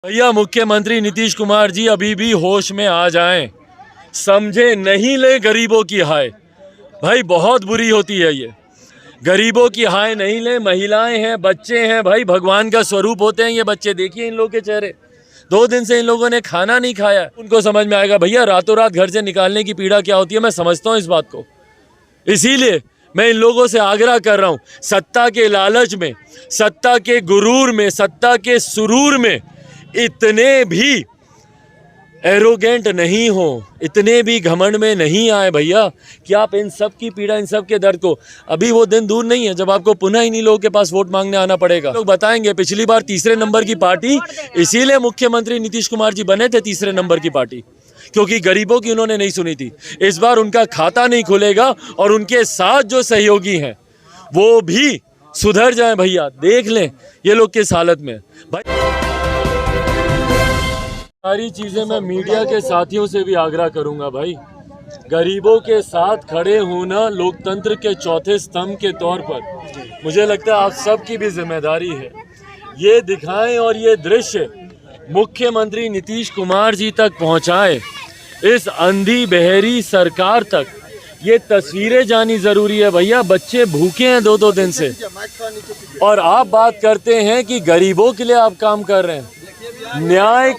भैया मुख्यमंत्री नीतीश कुमार जी अभी भी होश में आ जाएं, समझे नहीं ले गरीबों की हाय। भाई बहुत बुरी होती है ये, गरीबों की हाय नहीं ले। महिलाएं हैं, बच्चे हैं, भाई भगवान का स्वरूप होते हैं ये बच्चे। देखिए इन लोगों के चेहरे, 2 दिन से इन लोगों ने खाना नहीं खाया। उनको समझ में आएगा भैया रातों रात घर से निकालने की पीड़ा क्या होती है। मैं समझता हूँ इस बात को, इसीलिए मैं इन लोगों से आग्रह कर रहा हूँ, सत्ता के लालच में, सत्ता के गुरूर में, सत्ता के सुरूर में इतने भी एरोगेंट नहीं हो, इतने भी घमंड में नहीं आए भैया कि आप इन सब की पीड़ा, इन सब के दर्द को, अभी वो दिन दूर नहीं है जब आपको पुनः इन्हीं लोगों के पास वोट मांगने आना पड़ेगा। लोग बताएंगे पिछली बार तीसरे नंबर की पार्टी, इसीलिए मुख्यमंत्री नीतीश कुमार जी बने थे तीसरे नंबर की पार्टी, क्योंकि गरीबों की उन्होंने नहीं सुनी थी। इस बार उनका खाता नहीं खुलेगा और उनके साथ जो सहयोगी हैं वो भी सुधर जाएं भैया। देख लें ये लोग किस हालत में भाई। सारी चीज़ें मैं मीडिया के साथियों से भी आग्रह करूंगा भाई, गरीबों के साथ खड़े होना लोकतंत्र के चौथे स्तंभ के तौर पर मुझे लगता है आप सबकी भी जिम्मेदारी है। ये दिखाएं और ये दृश्य मुख्यमंत्री नीतीश कुमार जी तक पहुंचाएं, इस अंधी बहरी सरकार तक ये तस्वीरें जानी ज़रूरी है भैया। बच्चे भूखे हैं 2-2 दिन से और आप बात करते हैं कि गरीबों के लिए आप काम कर रहे हैं। न्याय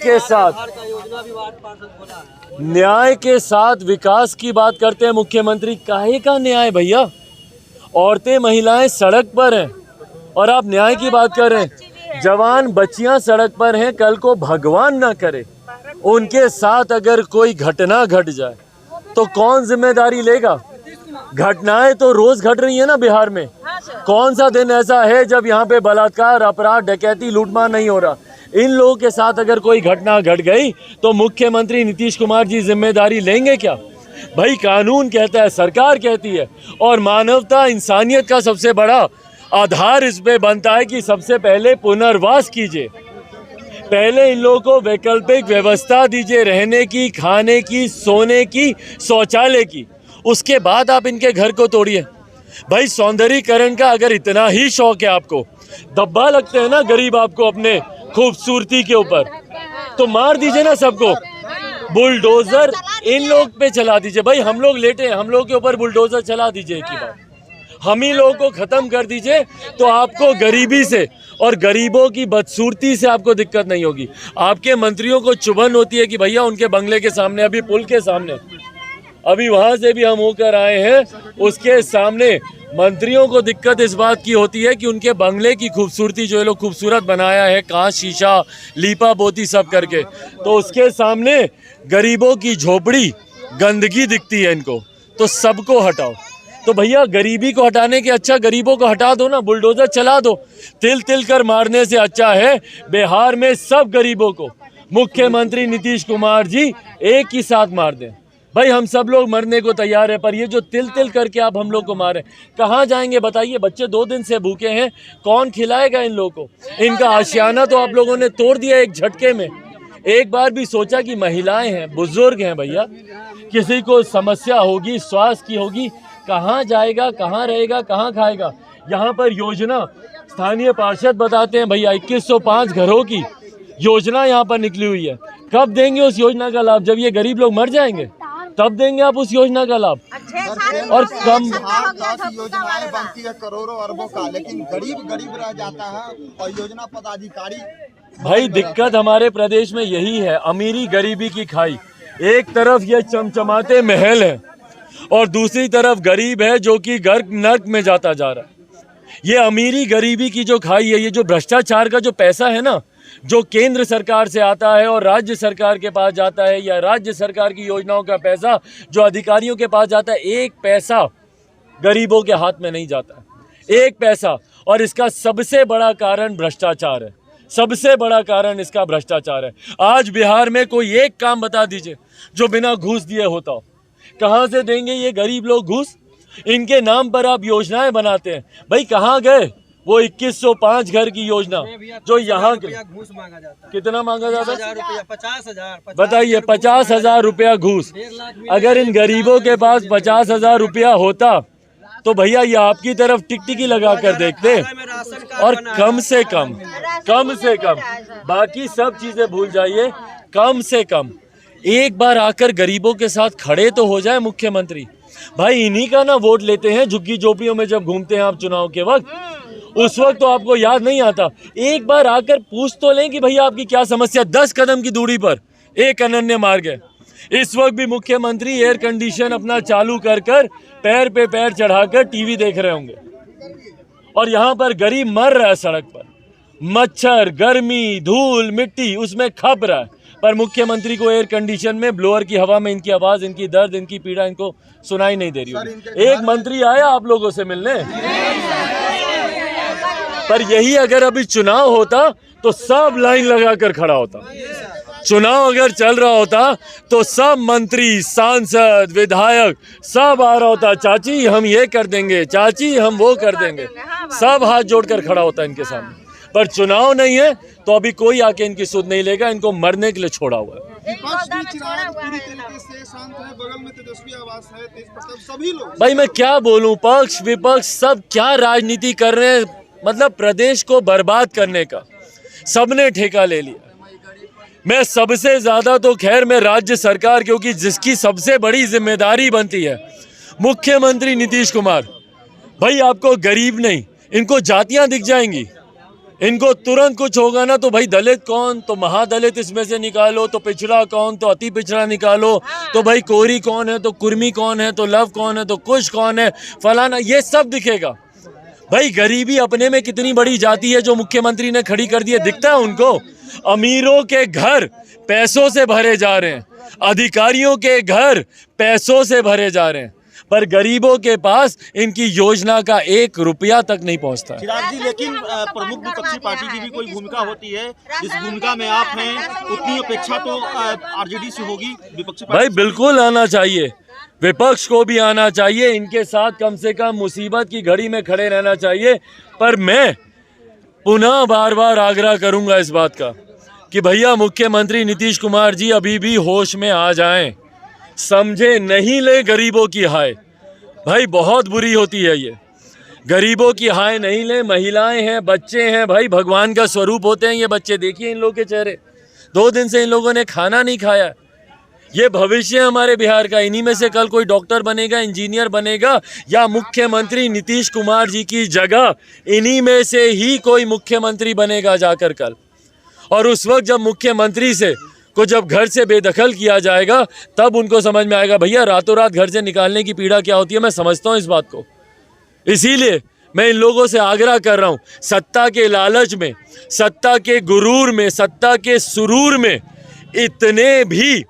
के साथ विकास की बात करते हैं मुख्यमंत्री। काहे का न्याय भैया, औरतें महिलाएं सड़क पर हैं और आप न्याय की बात कर रहे हैं। जवान बच्चियां सड़क पर हैं, कल को भगवान ना करे उनके साथ अगर कोई घटना घट जाए तो कौन जिम्मेदारी लेगा। घटनाएं तो रोज घट रही है ना बिहार में। कौन सा दिन ऐसा है जब यहाँ पे बलात्कार, अपराध, डकैती, लूटमार नहीं हो रहा। इन लोगों के साथ अगर कोई घटना घट गई तो मुख्यमंत्री नीतीश कुमार जी जिम्मेदारी लेंगे क्या भाई। कानून कहता है, सरकार कहती है, और मानवता, इंसानियत का सबसे बड़ा आधार इस पे बनता है कि सबसे पहले पुनर्वास कीजिए, पहले इन लोगों को वैकल्पिक व्यवस्था दीजिए, रहने की, खाने की, सोने की, शौचालय की, उसके बाद आप इनके घर को तोड़िए भाई। सौंदर्यीकरण का अगर इतना ही शौक है आपको, धब्बा लगते हैं ना गरीब आपको अपने खूबसूरती के ऊपर, तो मार दीजिए ना सबको, बुलडोजर इन लोग पे चला दीजिए भाई। हम लोग लेटे हैं, हम लोग के ऊपर बुलडोजर चला दीजिए एक ही बार, हम ही लोगों को खत्म कर दीजिए, तो आपको गरीबी से और गरीबों की बदसूरती से आपको दिक्कत नहीं होगी। आपके मंत्रियों को चुभन होती है कि भैया उनके बंगले के सामने, अभी पुल के सामने, अभी वहां से भी हम होकर आए हैं, उसके सामने मंत्रियों को दिक्कत इस बात की होती है कि उनके बंगले की खूबसूरती जो ये लोग खूबसूरत बनाया है, कांच, शीशा, लीपा पोती सब करके, तो उसके सामने गरीबों की झोपड़ी, गंदगी दिखती है इनको, तो सबको हटाओ। तो भैया गरीबी को हटाने के अच्छा गरीबों को हटा दो ना, बुलडोजर चला दो। तिल तिल कर मारने से अच्छा है बिहार में सब गरीबों को मुख्यमंत्री नीतीश कुमार जी एक ही साथ मार दें भाई। हम सब लोग मरने को तैयार है, पर ये जो तिल तिल करके आप हम लोग को मारे, कहाँ जाएंगे बताइए। बच्चे 2 दिन से भूखे हैं, कौन खिलाएगा इन लोगों को। इनका आशियाना तो आप लोगों ने तोड़ दिया एक झटके में। एक बार भी सोचा कि महिलाएं हैं, बुजुर्ग हैं भैया, किसी को समस्या होगी, स्वास्थ्य की होगी, कहाँ जाएगा, कहाँ रहेगा, कहाँ खाएगा। यहाँ पर योजना स्थानीय पार्षद बताते हैं भैया 2105 घरों की योजना यहाँ पर निकली हुई है। कब देंगे उस योजना का लाभ, जब ये गरीब लोग मर जाएंगे तब देंगे आप उस योजना का लाभ। और कम योजनाएं बनती है करोड़ों अरबों का, लेकिन गरीब रह जाता है और योजना पदाधिकारी। भाई दिक्कत हमारे प्रदेश में यही है, अमीरी गरीबी की खाई। एक तरफ ये चमचमाते महल है और दूसरी तरफ गरीब है जो कि गर्क नर्क में जाता जा रहा है। ये अमीरी गरीबी की जो खाई है, ये जो भ्रष्टाचार का जो पैसा है ना, जो केंद्र सरकार से आता है और राज्य सरकार के पास जाता है, या राज्य सरकार की योजनाओं का पैसा जो अधिकारियों के पास जाता है, एक पैसा गरीबों के हाथ में नहीं जाता, एक पैसा। और इसका सबसे बड़ा कारण भ्रष्टाचार है, सबसे बड़ा कारण इसका भ्रष्टाचार है। आज बिहार में कोई एक काम बता दीजिए जो बिना घूस दिए होता हो। कहाँ से देंगे ये गरीब लोग घूस। इनके नाम पर आप योजनाएं बनाते हैं भाई, कहाँ गए वो 2105 घर की योजना जो यहाँ घूस मांगा जाता है। कितना मांगा जाता है? 50,000 बताइए, 50,000 रुपया घूस। अगर इन गरीबों के पास 50,000 रुपया होता तो भैया ये आपकी तरफ टिकटिकी लगा कर देखते में राशन कार्ड और बना कम से कम बाकी सब चीजें भूल जाइए, कम से कम एक बार आकर गरीबों के साथ खड़े तो हो जाए मुख्यमंत्री। भाई इन्हीं का ना वोट लेते हैं झुग्गी झोपड़ियों में जब घूमते हैं आप चुनाव के वक्त, उस वक्त तो आपको याद नहीं आता। एक बार आकर पूछ तो लें कि भैया आपकी क्या समस्या। 10 कदम की दूरी पर एक अनन्य मार्ग है। इस वक्त भी मुख्यमंत्री एयर कंडीशन अपना चालू कर पैर पे पैर चढ़ाकर टीवी देख रहे होंगे और यहाँ पर गरीब मर रहा है सड़क पर, मच्छर, गर्मी, धूल, मिट्टी उसमें खप रहा है, पर मुख्यमंत्री को एयर कंडीशन में ब्लोअर की हवा में इनकी आवाज, इनकी दर्द, इनकी पीड़ा इनको सुनाई नहीं दे रही होगी। एक मंत्री आया आप लोगों से मिलने, पर यही अगर अभी चुनाव होता तो सब लाइन लगाकर खड़ा होता। चुनाव अगर चल रहा होता तो सब मंत्री, सांसद, विधायक सब आ रहा होता, चाची हम ये कर देंगे, चाची हम वो कर देंगे, सब हाथ जोड़कर खड़ा होता इनके सामने। पर चुनाव नहीं है तो अभी कोई आके इनकी सुध नहीं लेगा, इनको मरने के लिए छोड़ा हुआ है। विपक्ष भी चिराग पूरी तरीके से शांत है, बगल में तेजस्वी आवास है, तेज प्रताप, सभी लोग। भाई मैं क्या बोलूं, पक्ष विपक्ष सब क्या राजनीति कर रहे हैं, मतलब प्रदेश को बर्बाद करने का सबने ठेका ले लिया। मैं सबसे ज्यादा तो खैर मैं राज्य सरकार, क्योंकि जिसकी सबसे बड़ी जिम्मेदारी बनती है मुख्यमंत्री नीतीश कुमार। भाई आपको गरीब नहीं, इनको जातियां दिख जाएंगी, इनको तुरंत कुछ होगा ना तो भाई दलित कौन, तो महादलित इसमें से निकालो, तो पिछड़ा कौन, तो अति पिछड़ा निकालो, तो भाई कोरी कौन है, तो कुर्मी कौन है, तो लव कौन है, तो कुश कौन है, फलाना, ये सब दिखेगा। भाई गरीबी अपने में कितनी बड़ी जाति है जो मुख्यमंत्री ने खड़ी कर दी है, दिखता है उनको? अमीरों के घर पैसों से भरे जा रहे हैं, अधिकारियों के घर पैसों से भरे जा रहे हैं, पर गरीबों के पास इनकी योजना का 1 रुपया तक नहीं पहुंचता है। चिराग जी, लेकिन प्रमुख विपक्षी पार्टी की भी कोई भूमिका होती है, जिस भूमिका में आप हैं उतनी अपेक्षा तो आरजेडी से होगी विपक्षी पार्टी। भाई बिल्कुल आना चाहिए, विपक्ष को भी आना चाहिए, इनके साथ कम से कम मुसीबत की घड़ी में खड़े रहना चाहिए। पर मैं पुनः बार बार आग्रह करूंगा इस बात का कि भैया मुख्यमंत्री नीतीश कुमार जी अभी भी होश में आ जाएं, समझे नहीं ले गरीबों की हाय। भाई बहुत बुरी होती है ये, गरीबों की हाय नहीं ले। महिलाएं हैं, बच्चे हैं, भाई भगवान का स्वरूप होते हैं ये बच्चे, देखिए इन लोगों के चेहरे, 2 दिन से इन लोगों ने खाना नहीं खाया। ये भविष्य है हमारे बिहार का, इन्हीं में से कल कोई डॉक्टर बनेगा, इंजीनियर बनेगा, या मुख्यमंत्री नीतीश कुमार जी की जगह इन्हीं में से ही कोई मुख्यमंत्री बनेगा जाकर कल। और उस वक्त जब मुख्यमंत्री से को जब घर से बेदखल किया जाएगा तब उनको समझ में आएगा भैया रातों रात घर से निकालने की पीड़ा क्या होती है। मैं समझता हूँ इस बात को, इसीलिए मैं इन लोगों से आग्रह कर रहा हूँ, सत्ता के लालच में, सत्ता के गुरूर में, सत्ता के सुरूर में इतने भी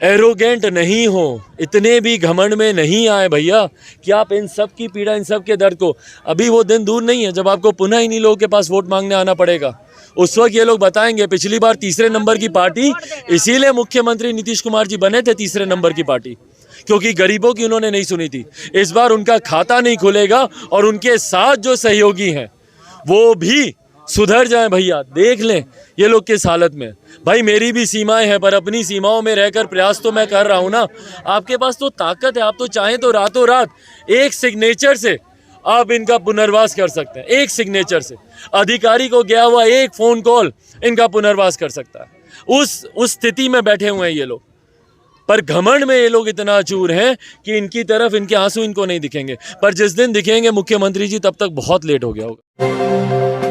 एरोगेंट नहीं हो, इतने भी घमंड में नहीं आए भैया कि आप इन सब की पीड़ा, इन सब के दर्द को, अभी वो दिन दूर नहीं है जब आपको पुनः इन्हीं लोगों के पास वोट मांगने आना पड़ेगा। उस वक्त ये लोग बताएंगे पिछली बार तीसरे नंबर की पार्टी, इसीलिए मुख्यमंत्री नीतीश कुमार जी बने थे तीसरे नंबर की पार्टी, क्योंकि गरीबों की उन्होंने नहीं सुनी थी। इस बार उनका खाता नहीं खुलेगा और उनके साथ जो सहयोगी हैं वो भी सुधर जाएं भैया। देख लें ये लोग किस हालत में। भाई मेरी भी सीमाएं हैं, पर अपनी सीमाओं में रहकर प्रयास तो मैं कर रहा हूं ना। आपके पास तो ताकत है, आप तो चाहें तो रातों रात एक सिग्नेचर से आप इनका पुनर्वास कर सकते हैं। एक सिग्नेचर से अधिकारी को गया हुआ एक फोन कॉल इनका पुनर्वास कर सकता है। उस स्थिति में बैठे हुए हैं ये लोग, पर घमंड में ये लोग इतना चूर हैं कि इनकी तरफ इनके आंसू इनको नहीं दिखेंगे, पर जिस दिन दिखेंगे मुख्यमंत्री जी तब तक बहुत लेट हो गया होगा।